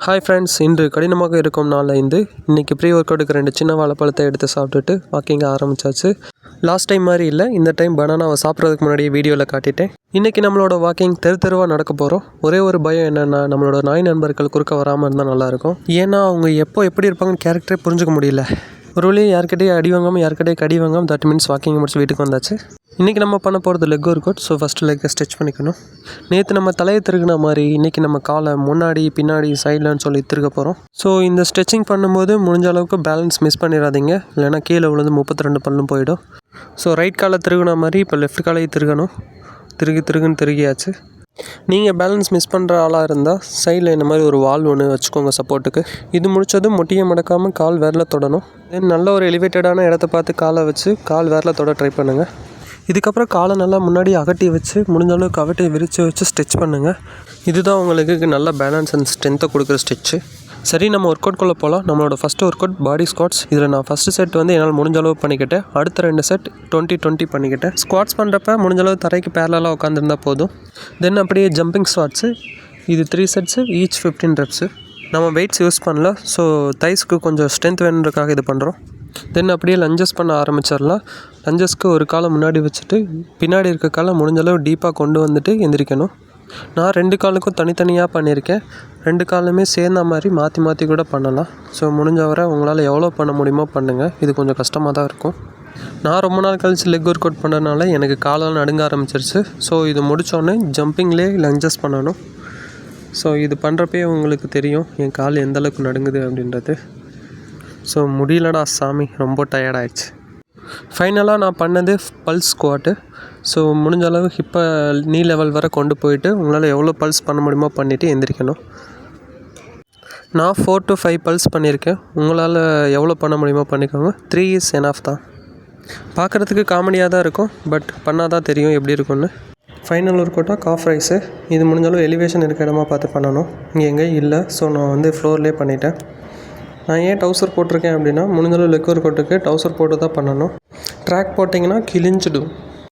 Hi friends, இன்று கடினமாக இருக்கும் நாள் 5. இன்றைக்கி ப்ரீ ஒர்க் அவுட்டுக்கு 2 சின்ன வாழைப்பழத்தை எடுத்து சாப்பிட்டுட்டு வாக்கிங் ஆரம்பித்தாச்சு. லாஸ்ட் டைம் மாதிரி இல்லை, இந்த டைம் பனானாவை சாப்பிட்றதுக்கு முன்னாடியே வீடியோவில் காட்டிட்டேன். இன்றைக்கி நம்மளோட வாக்கிங் தெருவாக நடக்க போகிறோம். ஒரே ஒரு பயம் என்னென்னா, நம்மளோட நாய் நண்பர்கள் குறுக்க வராமல் இருந்தால் நல்லாயிருக்கும். ஏன்னா அவங்க எப்படி இருப்பாங்கன்னு கேரக்டரே புரிஞ்சுக்க முடியல. ஒரு வழியாக யார்கிட்டயே அடி வாங்காமல் யார்கிட்டயே கடி வாங்காமல் 30 மினிட்ஸ் வாக்கிங் முடிச்சு வீட்டுக்கு வந்தாச்சு. இன்றைக்கி நம்ம பண்ண போகிறது leg workout. So first லெக்கை ஸ்ட்ரெச் பண்ணிக்கணும். நேற்று நம்ம தலையை திருகின மாதிரி இன்றைக்கி நம்ம காலை முன்னாடி பின்னாடி சைட்லன்னு சொல்லி திருக போகிறோம். ஸோ இந்த ஸ்ட்ரெச்சிங் பண்ணும்போது முடிஞ்ச அளவுக்கு பேலன்ஸ் மிஸ் பண்ணிடாதீங்க, இல்லைனா கீழே விழுந்து 32 பல்லும் போயிடும். ஸோ ரைட் காலை திருகின மாதிரி இப்போ லெஃப்ட் காலையை திருகணும். திருகுன்னு திருகியாச்சு. நீங்கள் பேலன்ஸ் மிஸ் பண்ணுற ஆளாக இருந்தால் சைடில் இந்த மாதிரி ஒரு வால் ஒன்று வச்சுக்கோங்க சப்போர்ட்டுக்கு. இது முடித்ததும் முட்டியை மடக்காமல் கால் விரல தொடணும். தென் நல்ல ஒரு எலிவேட்டடான இடத்த பார்த்து காலை வச்சு கால் விரல தொட ட்ரை பண்ணுங்கள். இதுக்கப்புறம் காலை நல்லா முன்னாடி அகட்டி வச்சு முடிஞ்ச அளவுக்கு அகட்டி விரித்து வச்சு ஸ்ட்ரெச் பண்ணுங்கள். இதுதான் உங்களுக்கு நல்ல பேலன்ஸ் அண்ட் ஸ்ட்ரென்த்தை கொடுக்குற ஸ்ட்ரெச்சு. சரி, நம்ம ஒர்க் அவுட்குள்ளே போகலாம். நம்மளோட ஃபஸ்ட்டு ஒர்க் அவுட் பாடி ஸ்குவாட்ஸ். இதில் நான் ஃபஸ்ட்டு செட் என்னால் முடிஞ்ச அளவு பண்ணிக்கிட்டேன். அடுத்த 2 செட் 20-20 பண்ணிக்கிட்டேன். ஸ்குவாட்ஸ் பண்ணுறப்ப முடிஞ்சளவு தரைக்கு பேரலாக உட்காந்துருந்தால் போதும். தென் அப்படியே ஜம்பிங் ஸ்குவாட்ஸு. இது 3 செட்ஸு, ஈச் 15 ரெப்ஸு. நம்ம வெயிட்ஸ் யூஸ் பண்ணல, ஸோ தைஸ்க்கு கொஞ்சம் ஸ்ட்ரென்த் வேணுன்றக்காக இது பண்ணுறோம். தென் அப்படியே லஞ்சஸ் பண்ண ஆரம்பிச்சிடலாம். லஞ்சஸ்க்கு ஒரு காலை முன்னாடி வச்சுட்டு பின்னாடி இருக்க காலை முடிஞ்சளவு டீப்பாக கொண்டு வந்துட்டு எந்திரிக்கணும். நான் 2 காலுக்கும் தனித்தனியாக பண்ணியிருக்கேன். 2 காலுமே சேர்ந்த மாதிரி மாற்றி கூட பண்ணலாம். ஸோ முடிஞ்ச வரை உங்களால் எவ்வளோ பண்ண முடியுமோ பண்ணுங்கள். இது கொஞ்சம் கஷ்டமாக தான் இருக்கும். நான் ரொம்ப நாள் கழிச்சு லெக் ஒர்க் அவுட் பண்ணுறதுனால எனக்கு காலெல்லாம் நடுங்க ஆரம்பிச்சிருச்சு. ஸோ இது முடித்தோடனே ஜம்பிங்லேயே லஞ்சஸ் பண்ணணும். ஸோ இது பண்ணுறப்பே உங்களுக்கு தெரியும் என் கால் எந்தளவுக்கு நடுங்குது அப்படின்றது. ஸோ முடியலடா சாமி, ரொம்ப டயர்டாகிடுச்சு. ஃபைனலாக நான் பண்ணது பல்ஸ் ஸ்குவாட்டு. ஸோ முடிஞ்ச அளவு ஹிப்பை நீ லெவல் வரை கொண்டு போயிட்டு உங்களால் எவ்வளோ பல்ஸ் பண்ண முடியுமோ பண்ணிவிட்டு எந்திரிக்கணும். நான் 4 to 5 பல்ஸ் பண்ணியிருக்கேன். உங்களால் எவ்வளோ பண்ண முடியுமோ பண்ணிக்கோங்க. 3 இஸ் எனாஃப் தான். பார்க்குறதுக்கு காமெடியாக தான் இருக்கும், பட் பண்ணால் தான் தெரியும் எப்படி இருக்கும்னு. ஃபைனல் ஒர்க் அவுட்டாக காஃப் ரைஸு. இது முடிஞ்சளவு எலிவேஷன் இருக்க இடமா பார்த்து பண்ணணும். இங்கே எங்கேயும் இல்லை, ஸோ நான் ஃப்ளோர்லேயே பண்ணிட்டேன். நான் ஏன் டவுசர் போட்டிருக்கேன் அப்படின்னா, முடிஞ்சளவு லெக் ஒர்க் அவுட்டுக்கு டவுசர் போட்டு தான் பண்ணணும். ட்ராக் போட்டிங்கன்னா கிழிஞ்சிடும்.